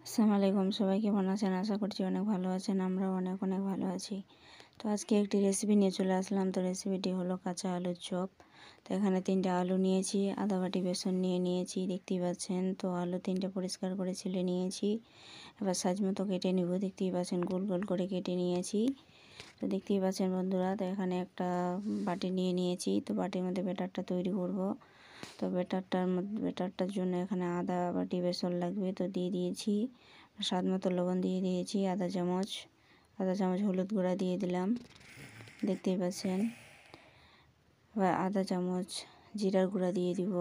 আসসালামু আলাইকুম, সবাই কেমন আছেন? আশা করছি অনেক ভালো আছেন। আমরাও অনেক অনেক ভালো আছি। তো আজকে একটি রেসিপি নিয়ে চলে আসলাম। তো রেসিপিটি হলো কাঁচা আলুর চপ। তো এখানে 3টে আলু নিয়েছি, আধা বাটি বেসন নিয়েছি, দেখতেই পাচ্ছেন। তো আলু 3টে পরিষ্কার করে ছিলে নিয়েছি। এবার সাইজ মতো কেটে নিব। দেখতেই পাচ্ছেন গোল গোল করে কেটে নিয়েছি। তো দেখতেই পাচ্ছেন বন্ধুরা, তো এখানে একটা বাটি নিয়েছি। তো বাটির মধ্যে ব্যাটারটা তৈরি করব। তো ব্যাটারটার জন্য এখানে আধা বাটি বেসন লাগবে। তো দিয়ে দিয়েছি, স্বাদ মতো লবণ দিয়ে দিয়েছি, আধা চামচ হলুদ গুঁড়া দিয়ে দিলাম, দেখতেই পাচ্ছেন। এবার আধা চামচ জিরার গুঁড়া দিয়ে দিব,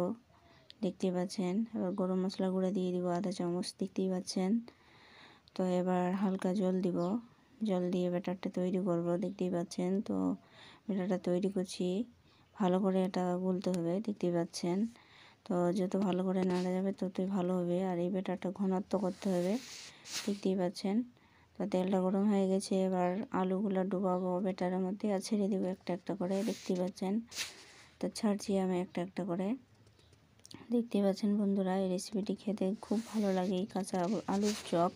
দেখতেই পাচ্ছেন। এবার গরম মশলা গুঁড়া দিয়ে দিব আধা চামচ, দেখতেই পাচ্ছেন। তো এবার হালকা জল দিব, জল দিয়ে ব্যাটারটা তৈরি করব, দেখতেই পাচ্ছেন। তো ব্যাটারটা তৈরি করছি, ভালো করে এটা গুলতে হবে, দেখতেই পাচ্ছেন। তো যত ভালো করে নাড়া যাবে ততই ভালো হবে। আর এই ব্যাটারটা ঘনত্ব করতে হবে, দেখতেই পাচ্ছেন। তো তেলটা গরম হয়ে গেছে, এবার আলুগুলো ডুবাবো ব্যাটারের মধ্যে আর ছেড়ে দেবো একটা একটা করে, দেখতেই পাচ্ছেন। তো ছাড়ছি আমি একটা একটা করে, দেখতেই পাচ্ছেন বন্ধুরা। এই রেসিপিটি খেতে খুব ভালো লাগে, এই কাঁচা আলুর চপ।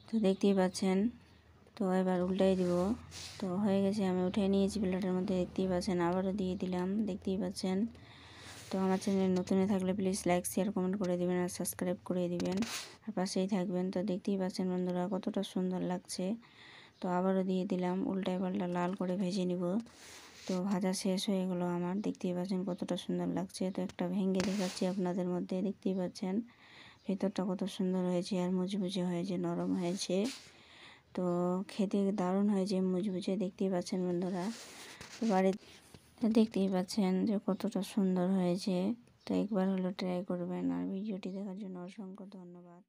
তো দেখতেই পাচ্ছেন। তো এবার উল্টাই দিব। তো হয়ে গেছে, আমি উঠে নিয়েছি প্লেটের মধ্যে, দেখতেই পাচ্ছেন। আবারও দিয়ে দিলাম, দেখতেই পাচ্ছেন। তো আমার চ্যানেল নতুনে থাকলে প্লিজ লাইক শেয়ার কমেন্ট করে দিবেন আর সাবস্ক্রাইব করে দিবেন আর পাশেই থাকবেন। তো দেখতেই পাচ্ছেন বন্ধুরা কতটা সুন্দর লাগছে। তো আবারও দিয়ে দিলাম, উল্টাই পাল্টা লাল করে ভেজে নিব। তো ভাজা শেষ হয়ে গেলো আমার, দেখতেই পাচ্ছেন কতটা সুন্দর লাগছে। তো একটা ভেঙে দেখাচ্ছি আপনাদের মধ্যে, দেখতেই পাচ্ছেন ভেতরটা কত সুন্দর হয়েছে আর মুচমুচে হয়েছে, নরম হয়েছে। তো খেতে দারুণ হয়েছে, মুচমুচে, দেখতেই পাচ্ছেন বন্ধুরা। তো দেখতেই পাচ্ছেন যে কতটা সুন্দর হয়েছে। তো একবার হলো ট্রাই করবেন আর ভিডিওটি দেখার জন্য অসংখ্য ধন্যবাদ।